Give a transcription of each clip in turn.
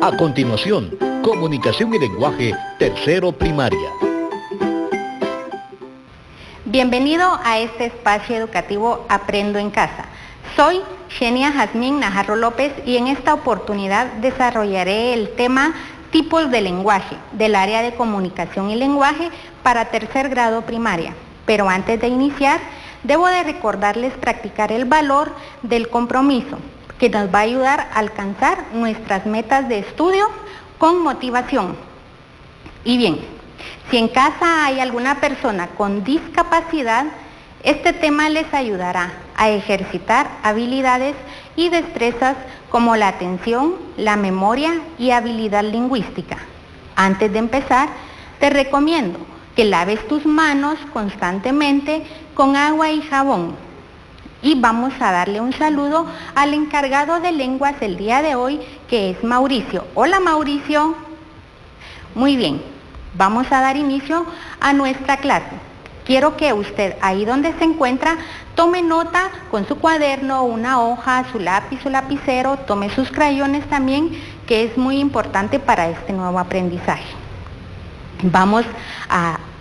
A continuación, comunicación y lenguaje, tercero primaria. Bienvenido a este espacio educativo Aprendo en Casa. Soy Xenia Jazmín Najarro López y en esta oportunidad desarrollaré el tema tipos de lenguaje del área de comunicación y lenguaje para tercer grado primaria. Pero antes de iniciar, debo de recordarles practicar el valor del compromiso, que nos va a ayudar a alcanzar nuestras metas de estudio con motivación. Y bien, si en casa hay alguna persona con discapacidad, este tema les ayudará a ejercitar habilidades y destrezas como la atención, la memoria y habilidad lingüística. Antes de empezar, te recomiendo que laves tus manos constantemente con agua y jabón. Y vamos a darle un saludo al encargado de lenguas el día de hoy, que es Mauricio. Hola, Mauricio. Muy bien, vamos a dar inicio a nuestra clase. Quiero que usted, ahí donde se encuentra, tome nota con su cuaderno, una hoja, su lápiz, su lapicero, tome sus crayones también, que es muy importante para este nuevo aprendizaje. Vamos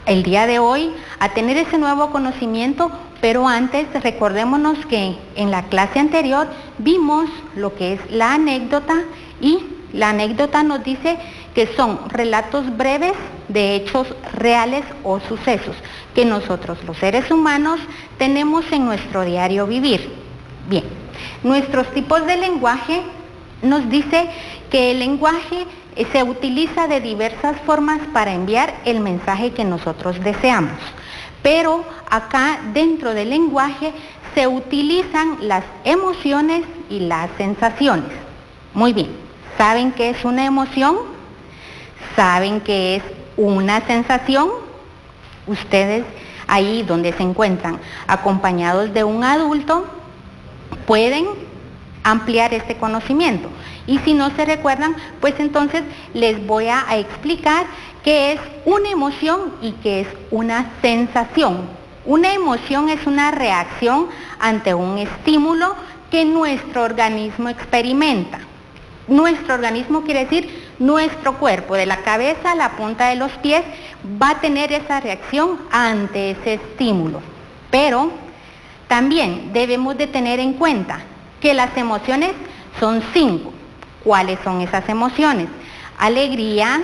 el día de hoy a tener ese nuevo conocimiento, pero antes recordémonos que en la clase anterior vimos lo que es la anécdota, y la anécdota nos dice que son relatos breves de hechos reales o sucesos que nosotros los seres humanos tenemos en nuestro diario vivir. Bien, nuestros tipos de lenguaje nos dice que el lenguaje se utiliza de diversas formas para enviar el mensaje que nosotros deseamos. Pero acá dentro del lenguaje se utilizan las emociones y las sensaciones. Muy bien, ¿saben qué es una emoción? ¿Saben qué es una sensación? Ustedes ahí donde se encuentran acompañados de un adulto pueden ampliar este conocimiento. Y si no se recuerdan, pues entonces les voy a explicar qué es una emoción y qué es una sensación. Una emoción es una reacción ante un estímulo que nuestro organismo experimenta. Nuestro organismo quiere decir nuestro cuerpo, de la cabeza a la punta de los pies, va a tener esa reacción ante ese estímulo. Pero también debemos de tener en cuenta que las emociones son 5. ¿Cuáles son esas emociones? Alegría,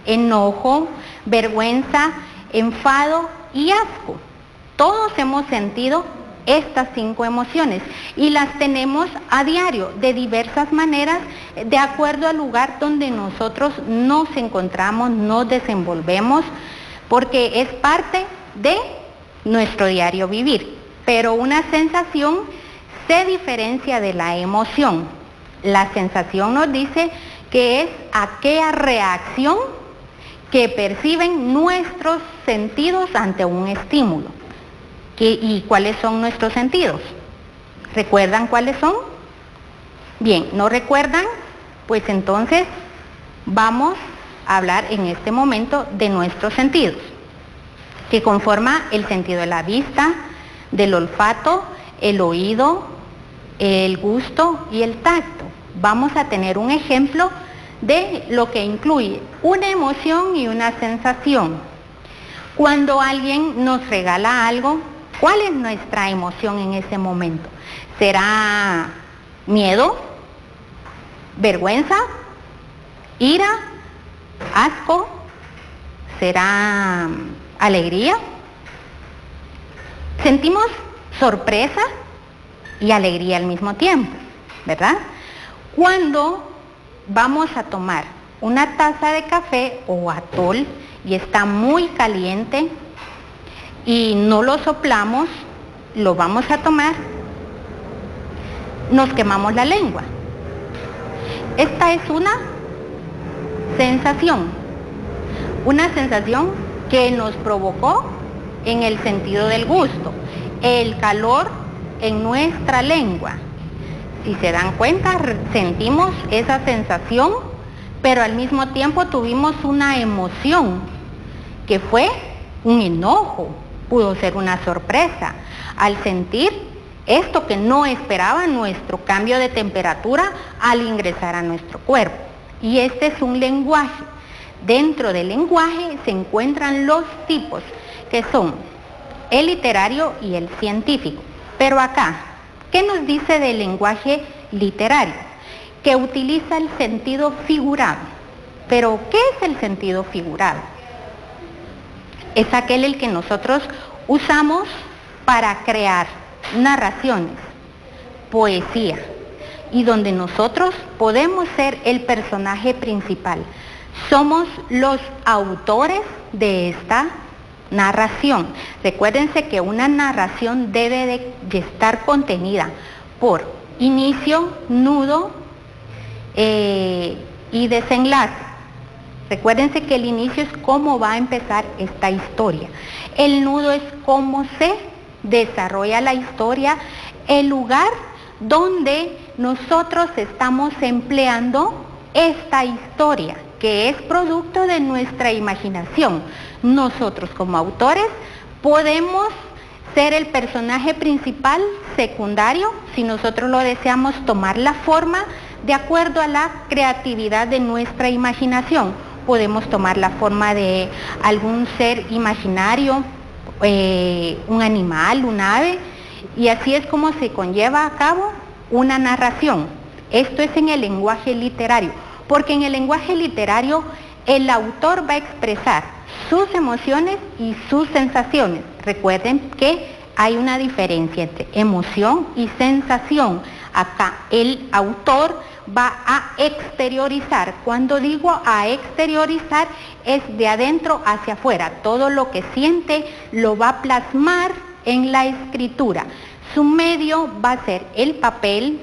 enojo, vergüenza, enfado y asco. Todos hemos sentido estas 5 emociones y las tenemos a diario de diversas maneras de acuerdo al lugar donde nosotros nos encontramos, nos desenvolvemos, porque es parte de nuestro diario vivir. Pero una sensación se diferencia de la emoción. La sensación nos dice que es aquella reacción que perciben nuestros sentidos ante un estímulo. ¿Y cuáles son nuestros sentidos? ¿Recuerdan cuáles son? Bien, ¿no recuerdan? Pues entonces vamos a hablar en este momento de nuestros sentidos, que conforma el sentido de la vista, del olfato, el oído, el gusto y el tacto. Vamos a tener un ejemplo de lo que incluye una emoción y una sensación. Cuando alguien nos regala algo, ¿cuál es nuestra emoción en ese momento? ¿Será miedo? ¿Vergüenza? ¿Ira? ¿Asco? ¿Será alegría? Sentimos sorpresa y alegría al mismo tiempo, ¿verdad? Cuando vamos a tomar una taza de café o atol y está muy caliente y no lo soplamos, lo vamos a tomar, nos quemamos la lengua. Esta es una sensación que nos provocó en el sentido del gusto, el calor en nuestra lengua. Si se dan cuenta, sentimos esa sensación, pero al mismo tiempo tuvimos una emoción, que fue un enojo, pudo ser una sorpresa, al sentir esto que no esperaba, nuestro cambio de temperatura al ingresar a nuestro cuerpo. y este es un lenguaje. Dentro del lenguaje se encuentran los tipos, que son el literario y el científico. Pero acá, ¿qué nos dice del lenguaje literario? Que utiliza el sentido figurado. Pero, ¿qué es el sentido figurado? Es aquel el que nosotros usamos para crear narraciones, poesía, y donde nosotros podemos ser el personaje principal. Somos los autores de esta narración. Recuérdense que una narración debe de estar contenida por inicio, nudo y desenlace. Recuérdense que el inicio es cómo va a empezar esta historia. El nudo es cómo se desarrolla la historia, el lugar donde nosotros estamos empleando esta historia, que es producto de nuestra imaginación. Nosotros como autores podemos ser el personaje principal, secundario, si nosotros lo deseamos, tomar la forma de acuerdo a la creatividad de nuestra imaginación. Podemos tomar la forma de algún ser imaginario, un animal, un ave, y así es como se conlleva a cabo una narración. Esto es en el lenguaje literario, porque en el lenguaje literario el autor va a expresar sus emociones y sus sensaciones. Recuerden que hay una diferencia entre emoción y sensación. Acá el autor va a exteriorizar. Cuando digo a exteriorizar, es de adentro hacia afuera. Todo lo que siente lo va a plasmar en la escritura. Su medio va a ser el papel,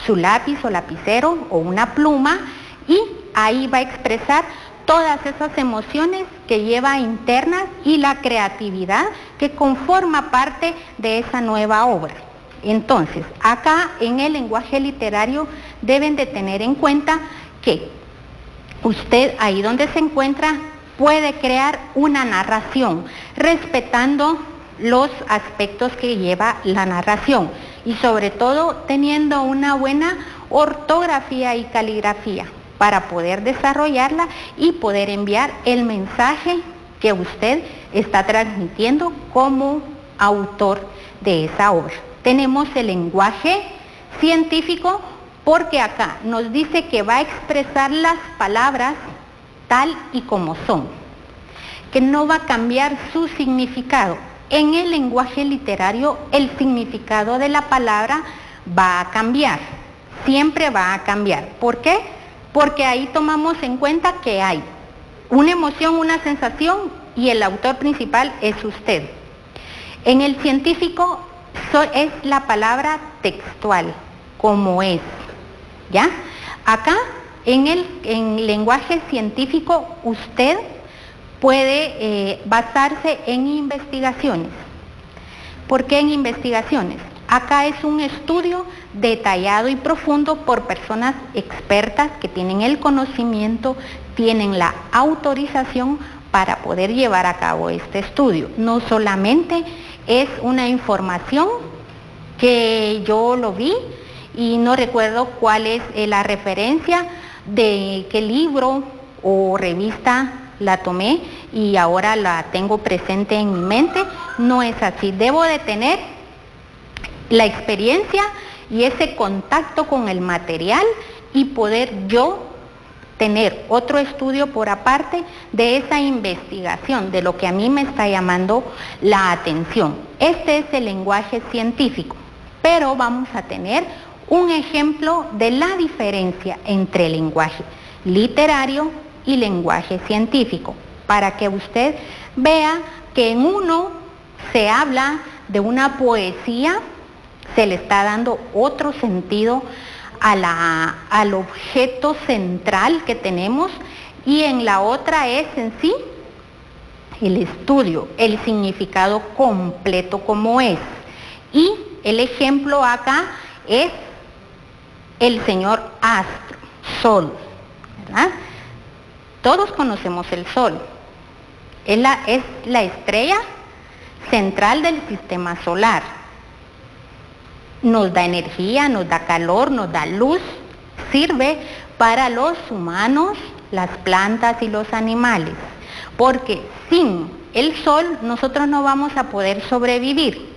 su lápiz o lapicero o una pluma, y ahí va a expresar todas esas emociones que lleva internas y la creatividad que conforma parte de esa nueva obra. Entonces, acá en el lenguaje literario deben de tener en cuenta que usted ahí donde se encuentra puede crear una narración respetando los aspectos que lleva la narración y sobre todo teniendo una buena ortografía y caligrafía para poder desarrollarla y poder enviar el mensaje que usted está transmitiendo como autor de esa obra. Tenemos el lenguaje científico porque acá nos dice que va a expresar las palabras tal y como son, que no va a cambiar su significado. En el lenguaje literario el significado de la palabra va a cambiar, siempre va a cambiar. ¿Por qué? Porque ahí tomamos en cuenta que hay una emoción, una sensación y el autor principal es usted. En el científico es la palabra textual, como es, ¿ya? Acá en el lenguaje científico usted puede basarse en investigaciones. ¿Por qué en investigaciones? Acá es un estudio detallado y profundo por personas expertas que tienen el conocimiento, tienen la autorización para poder llevar a cabo este estudio. No solamente es una información que yo lo vi y no recuerdo cuál es la referencia de qué libro o revista la tomé y ahora la tengo presente en mi mente. No es así, debo de tener la experiencia y ese contacto con el material y poder yo tener otro estudio por aparte de esa investigación, de lo que a mí me está llamando la atención. Este es el lenguaje científico, pero vamos a tener un ejemplo de la diferencia entre lenguaje literario y lenguaje científico, para que usted vea que en uno se habla de una poesía, se le está dando otro sentido al objeto central que tenemos, y en la otra es en sí el estudio, el significado completo como es. Y el ejemplo acá es el señor astro, sol, ¿verdad? Todos conocemos el sol, es la estrella central del sistema solar. Nos da energía, nos da calor, nos da luz, sirve para los humanos, las plantas y los animales, porque sin el sol nosotros no vamos a poder sobrevivir.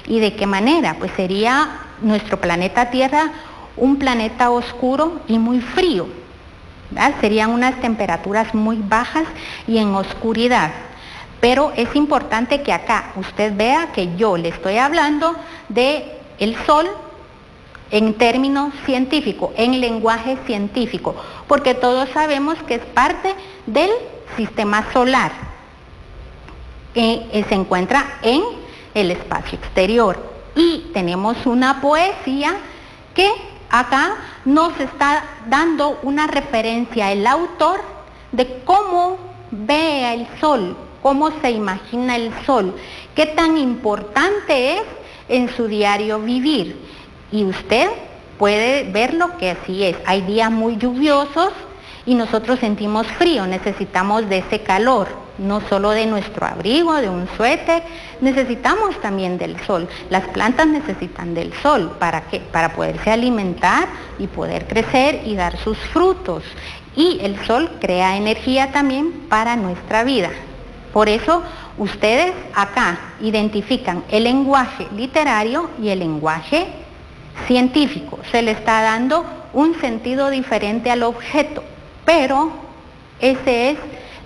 ¿Y de qué manera? Pues sería nuestro planeta Tierra un planeta oscuro y muy frío, ¿verdad? Serían unas temperaturas muy bajas y en oscuridad. Pero es importante que acá usted vea que yo le estoy hablando de el sol en términos científicos, en lenguaje científico, porque todos sabemos que es parte del sistema solar, que se encuentra en el espacio exterior. Y tenemos una poesía que acá nos está dando una referencia el autor de cómo ve el sol, cómo se imagina el sol, qué tan importante es en su diario vivir. Y usted puede verlo que así es. Hay días muy lluviosos y nosotros sentimos frío, necesitamos de ese calor, no solo de nuestro abrigo, de un suéter, necesitamos también del sol. Las plantas necesitan del sol, ¿para qué? Para poderse alimentar y poder crecer y dar sus frutos. Y el sol crea energía también para nuestra vida. Por eso ustedes acá identifican el lenguaje literario y el lenguaje científico. Se le está dando un sentido diferente al objeto, pero esa es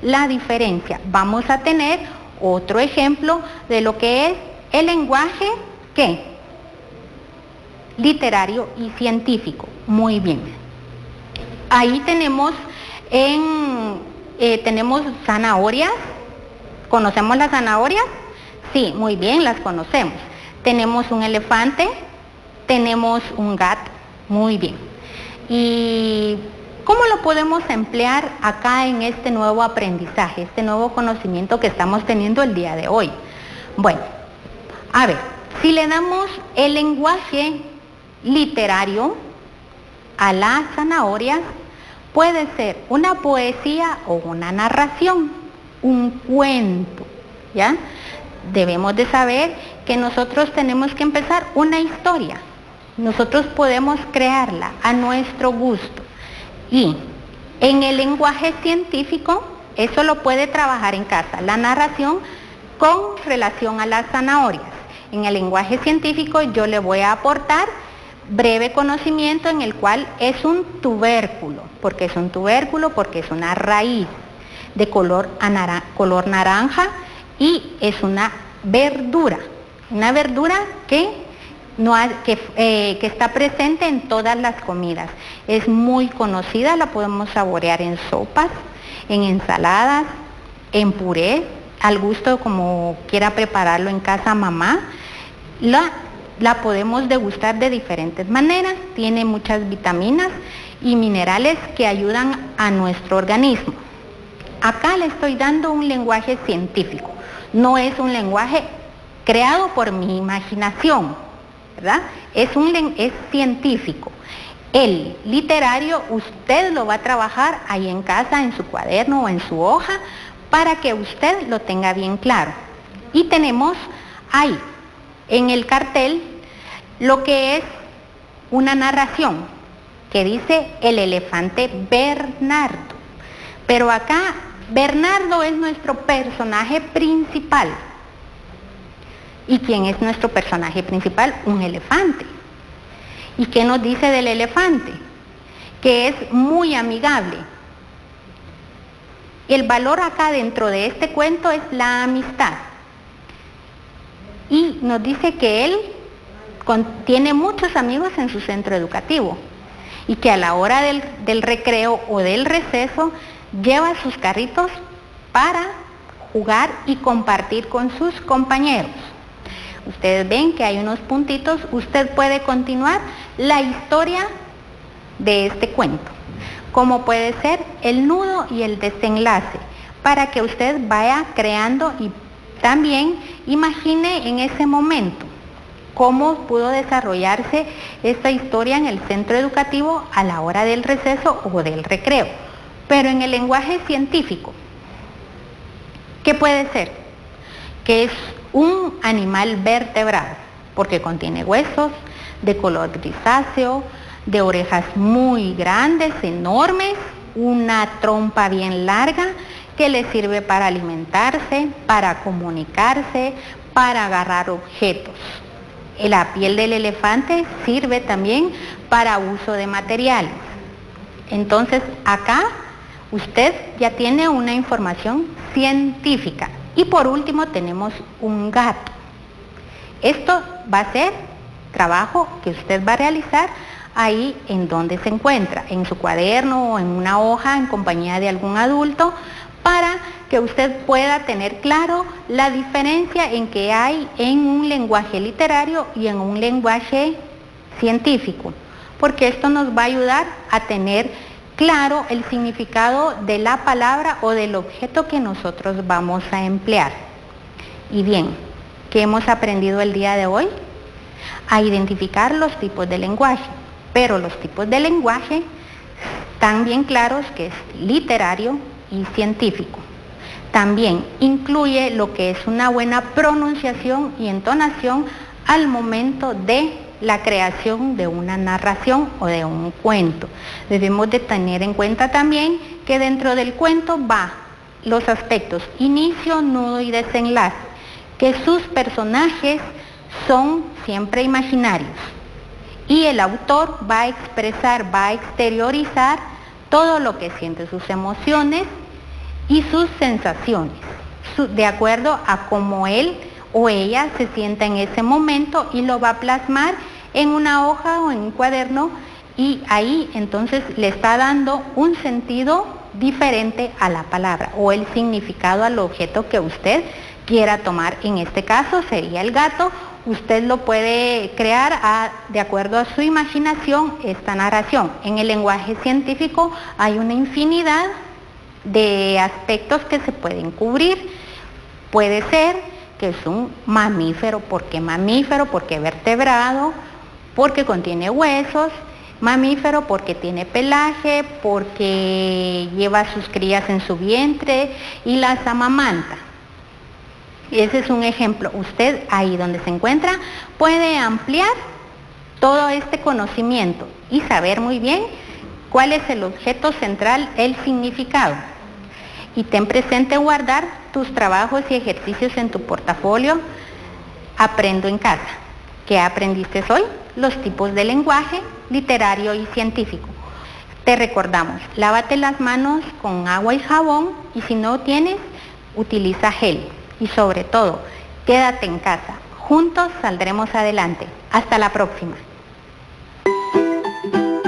la diferencia. Vamos a tener otro ejemplo de lo que es el lenguaje, ¿qué? Literario y científico. Muy bien. Ahí tenemos tenemos zanahorias. ¿Conocemos las zanahorias? Sí, muy bien, las conocemos. Tenemos un elefante, tenemos un gato, muy bien. ¿Y cómo lo podemos emplear acá en este nuevo aprendizaje, este nuevo conocimiento que estamos teniendo el día de hoy? Bueno, a ver, si le damos el lenguaje literario a las zanahorias, puede ser una poesía o una narración, un cuento, ¿ya? Debemos de saber que nosotros tenemos que empezar una historia. Nosotros podemos crearla a nuestro gusto. Y en el lenguaje científico, eso lo puede trabajar en casa, la narración con relación a las zanahorias. En el lenguaje científico yo le voy a aportar breve conocimiento en el cual es un tubérculo. ¿Por qué es un tubérculo? Porque es una raíz de color naranja y es una verdura que está presente en todas las comidas. Es muy conocida, la podemos saborear en sopas, en ensaladas, en puré, al gusto como quiera prepararlo en casa mamá. La podemos degustar de diferentes maneras, tiene muchas vitaminas y minerales que ayudan a nuestro organismo. Acá le estoy dando un lenguaje científico, no es un lenguaje creado por mi imaginación, ¿verdad? Es científico. El literario usted lo va a trabajar ahí en casa, en su cuaderno o en su hoja, para que usted lo tenga bien claro. Y tenemos ahí, en el cartel, lo que es una narración, que dice el elefante Bernardo. Pero acá, Bernardo es nuestro personaje principal. ¿Y quién es nuestro personaje principal? Un elefante. ¿Y qué nos dice del elefante? Que es muy amigable. El valor acá dentro de este cuento es la amistad. Y nos dice que él tiene muchos amigos en su centro educativo y que a la hora del recreo o del receso lleva sus carritos para jugar y compartir con sus compañeros. Ustedes ven que hay unos puntitos, usted puede continuar la historia de este cuento, como puede ser el nudo y el desenlace, para que usted vaya creando y también imagine en ese momento cómo pudo desarrollarse esta historia en el centro educativo a la hora del receso o del recreo. Pero en el lenguaje científico, ¿qué puede ser? Que es un animal vertebrado, porque contiene huesos de color grisáceo, de orejas muy grandes, enormes, una trompa bien larga que le sirve para alimentarse, para comunicarse, para agarrar objetos. La piel del elefante sirve también para uso de materiales. Entonces acá usted ya tiene una información científica. Y por último tenemos un gato. Esto va a ser trabajo que usted va a realizar ahí en donde se encuentra, en su cuaderno o en una hoja en compañía de algún adulto, para que usted pueda tener claro la diferencia en que hay en un lenguaje literario y en un lenguaje científico, porque esto nos va a ayudar a tener claro el significado de la palabra o del objeto que nosotros vamos a emplear. Y bien, ¿qué hemos aprendido el día de hoy? A identificar los tipos de lenguaje, pero los tipos de lenguaje están bien claros que es literario y científico. También incluye lo que es una buena pronunciación y entonación al momento de la creación de una narración o de un cuento. Debemos de tener en cuenta también que dentro del cuento va los aspectos inicio, nudo y desenlace, que sus personajes son siempre imaginarios y el autor va a expresar, va a exteriorizar todo lo que siente, sus emociones y sus sensaciones, de acuerdo a cómo él o ella se sienta en ese momento, y lo va a plasmar en una hoja o en un cuaderno, y ahí entonces le está dando un sentido diferente a la palabra o el significado al objeto que usted quiera tomar. En este caso sería el gato. Usted lo puede crear de acuerdo a su imaginación esta narración. En el lenguaje científico hay una infinidad de aspectos que se pueden cubrir. Puede ser que es un mamífero. ¿Por qué mamífero? Porque vertebrado, porque contiene huesos. Mamífero porque tiene pelaje, porque lleva sus crías en su vientre y las amamanta. Ese es un ejemplo. Usted ahí donde se encuentra puede ampliar todo este conocimiento y saber muy bien cuál es el objeto central, el significado. Y ten presente guardar tus trabajos y ejercicios en tu portafolio Aprendo en Casa. ¿Qué aprendiste hoy? Los tipos de lenguaje literario y científico. Te recordamos, lávate las manos con agua y jabón, y si no tienes, utiliza gel. Y sobre todo, quédate en casa. Juntos saldremos adelante. Hasta la próxima.